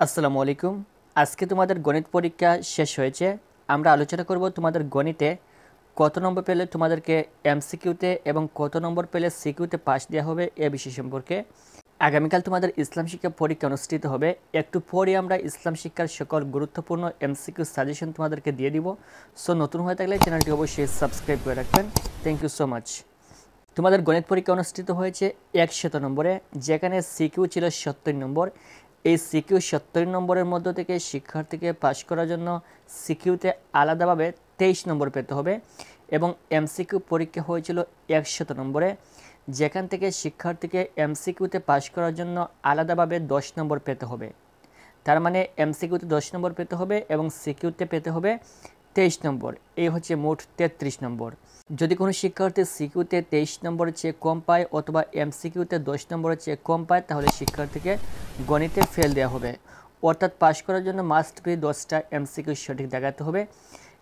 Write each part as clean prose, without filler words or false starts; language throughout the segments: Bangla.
আসসালামু আলাইকুম। আজকে তোমাদের গণিত পরীক্ষা শেষ হয়েছে। আমরা আলোচনা করব তোমাদের গণিতে কত নম্বর পেলে তোমাদেরকে এমসিকিউতে এবং কত নম্বর পেলে সিকিউতে পাস দেওয়া হবে এ বিষয় সম্পর্কে। আগামীকাল তোমাদের ইসলাম শিক্ষা পরীক্ষা অনুষ্ঠিত হবে। একটু পরে আমরা ইসলাম শিক্ষার সকল গুরুত্বপূর্ণ এমসিকিউ সাজেশন তোমাদেরকে দিয়ে দিব। সো নতুন হয়ে থাকলে চ্যানেলটি অবশ্যই সাবস্ক্রাইব করে রাখবেন। Thank you so much. তোমাদের গণিত পরীক্ষা অনুষ্ঠিত হয়েছে 100 নম্বরে, যেখানে সিকিউ ছিল 70 নম্বর। এই সিকিউ 70 নম্বরের মধ্য থেকে শিক্ষার্থীকে পাশ করার জন্য সিকিউতে আলাদাভাবে 23 নম্বর পেতে হবে এবং এমসিকিউ পরীক্ষা হয়েছিল 100 নম্বরে, যেখান থেকে শিক্ষার্থীকে এমসিকিউতে পাশ করার জন্য আলাদাভাবে 10 নম্বর পেতে হবে। তার মানে এমসিকিউতে 10 নম্বর পেতে হবে এবং সিকিউতে পেতে হবে 23 নম্বর। এই হচ্ছে মোট 33 নম্বর। যদি কোনো শিক্ষার্থী সিকিউতে 23 নম্বরের চেয়ে কম পায় অথবা এমসিকিউতে 10 নম্বরের চেয়ে কম পায়, তাহলে শিক্ষার্থীকে গণিতে ফেল দেওয়া হবে। অর্থাৎ পাশ করার জন্য মাস্ট বি 10টা এমসিকিউ সঠিক দেখাতে হবে,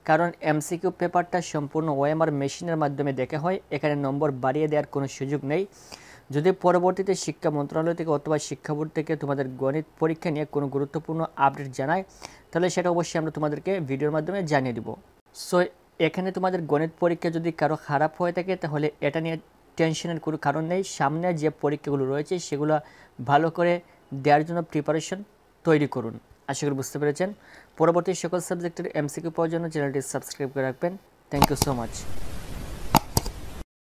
কারণ এমসিকিউ পেপারটা সম্পূর্ণ ওএমআর মেশিনের মাধ্যমে দেখা হয়। এখানে নম্বর বাড়িয়ে দেওয়ার কোনো সুযোগ নেই। যদি পরবর্তীতে শিক্ষা মন্ত্রণালয় থেকে অথবা শিক্ষা বোর্ড থেকে তোমাদের গণিত পরীক্ষা নিয়ে কোনো গুরুত্বপূর্ণ আপডেট জানায়, তাহলে সেটা অবশ্যই আমরা তোমাদেরকে ভিডিওর মাধ্যমে জানিয়ে দিব। সো এখানে তোমাদের গণিত পরীক্ষা যদি কারো খারাপ হয়ে থাকে, তাহলে এটা নিয়ে টেনশনের কোনো কারণ নেই। সামনে যে পরীক্ষাগুলো রয়েছে সেগুলো ভালো করে দেওয়ার জন্য প্রিপারেশন তৈরি করুন। আশা করি বুঝতে পেরেছেন। পরবর্তী সকল সাবজেক্টের এমসিকিউ পাওয়ার জন্য চ্যানেলটি সাবস্ক্রাইব করে রাখবেন। Thank you so much.